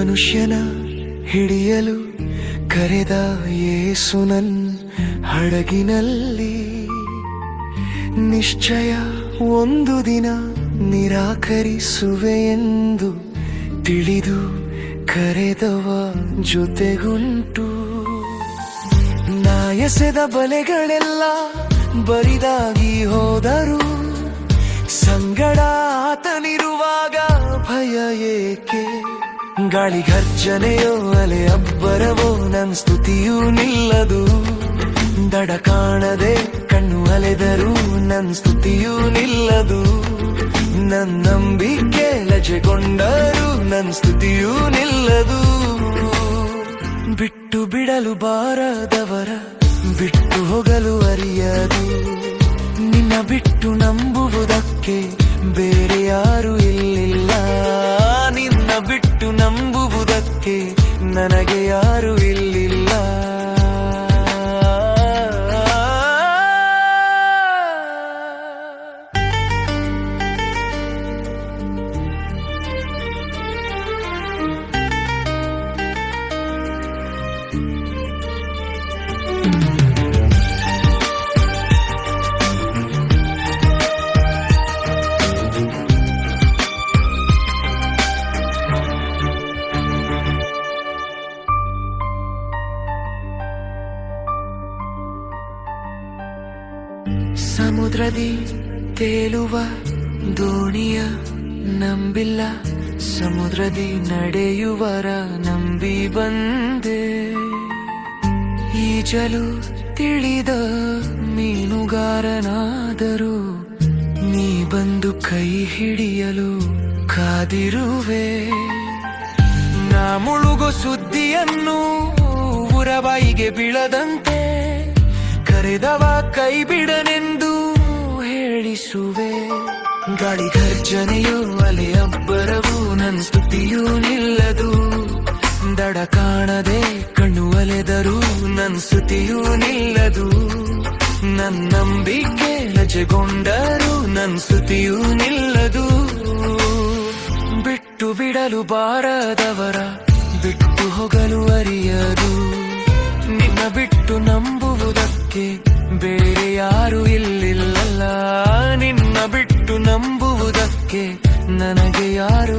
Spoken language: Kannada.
ಮನುಷ್ಯನ ಹಿಡಿಯಲು ಕರೆದ ಯೇಸುನನ್ ಹಡಗಿನಲ್ಲಿ ನಿಶ್ಚಯ ಒಂದು ದಿನ ನಿರಾಕರಿಸುವೆ ಎಂದು ತಿಳಿದು ಕರೆದವ ಜೊತೆಗುಂಟು. ನಾ ಎಸೆದ ಬಲೆಗಳೆಲ್ಲ ಬರಿದಾಗಿ ಹೋದರು, ಸಂಗಡ ಆತನಿರುವಾಗ ಭಯ ಏಕೆ? ಗಾಳಿ ಘರ್ಜನೆಯೋ ಅಲೆ ಅಬ್ಬರವೋ ನನ್ ಸ್ತುತಿಯೂ ನಿಲ್ಲದು. ದಡ ಕಾಣದೆ ಕಣ್ಣು ಅಲೆದರೂ ನನ್ ಸ್ತುತಿಯೂ ನಿಲ್ಲದು. ನನ್ ನಂಬಿಕೆ ಲಜೆಗೊಂಡರೂ ನನ್ ಸ್ತುತಿಯೂ ನಿಲ್ಲದು. ಬಿಟ್ಟು ಬಿಡಲು ಬಾರದವರ ಬಿಟ್ಟು ಹೋಗಲು ಅರಿಯದು. ನಿನ್ನ ಬಿಟ್ಟು ನಂಬುವುದಕ್ಕೆ ಬೇರೆ ಯಾರು ಇಲ್ಲಿಲ್ಲ. ನಿನ್ನ ಬಿಟ್ಟು ನಂಬುವುದಕ್ಕೆ ನನಗೆ ಯಾರು ಇಲ್ಲಿಲ್ಲ. ಸಮುದ್ರದಿ ತೇಲುವ ದೋಣಿಯ ನಂಬಿಲ್ಲ, ಸಮುದ್ರದಿ ನಡೆಯುವರ ನಂಬಿ ಬಂದೆ. ಈಜಲು ತಿಳಿದ ಮೀನುಗಾರನಾದರೂ ನೀ ಬಂದು ಕೈ ಹಿಡಿಯಲು ಕಾದಿರುವೆ. ನಾ ಮುಳುಗೋ ಸುದ್ದಿಯನ್ನು ಉರಬಾಯಿಗೆ ಬೀಳದಂತೆ ಕರೆದವ ಕೈ ಬಿಡನೆಂದು ಹೇಳಿಸುವೆ. ಗಾಳಿ ಘರ್ಜನೆಯೋ ಅಲೆ ಅಬ್ಬರವು ನನ್ ಸ್ತುತಿಯೂ ನಿಲ್ಲದು. ದಡ ಕಾಣದೆ ಕಣ್ಣು ಅಲೆದರೂ ನನ್ ಸ್ತುತಿಯೂ ನಿಲ್ಲದು. ನನ್ ನಂಬಿಕೆ ಲಜೆಗೊಂಡರೂ ನನ್ ಸ್ತುತಿಯೂ ನಿಲ್ಲದು. ಬಿಟ್ಟು ಬಿಡಲು ಬಾರದವರ ಬಿಟ್ಟು ಹೋಗಲು ಅರಿಯದು. ನಿನ್ನ ಬಿಟ್ಟು ನಂಬುವುದಕ್ಕೆ ಬೇರೆ ಯಾರು ಇಲ್ಲಿಲ್ಲ. ನಿನ್ನ ಬಿಟ್ಟು ನಂಬುವುದಕ್ಕೆ ನನಗೆ ಯಾರು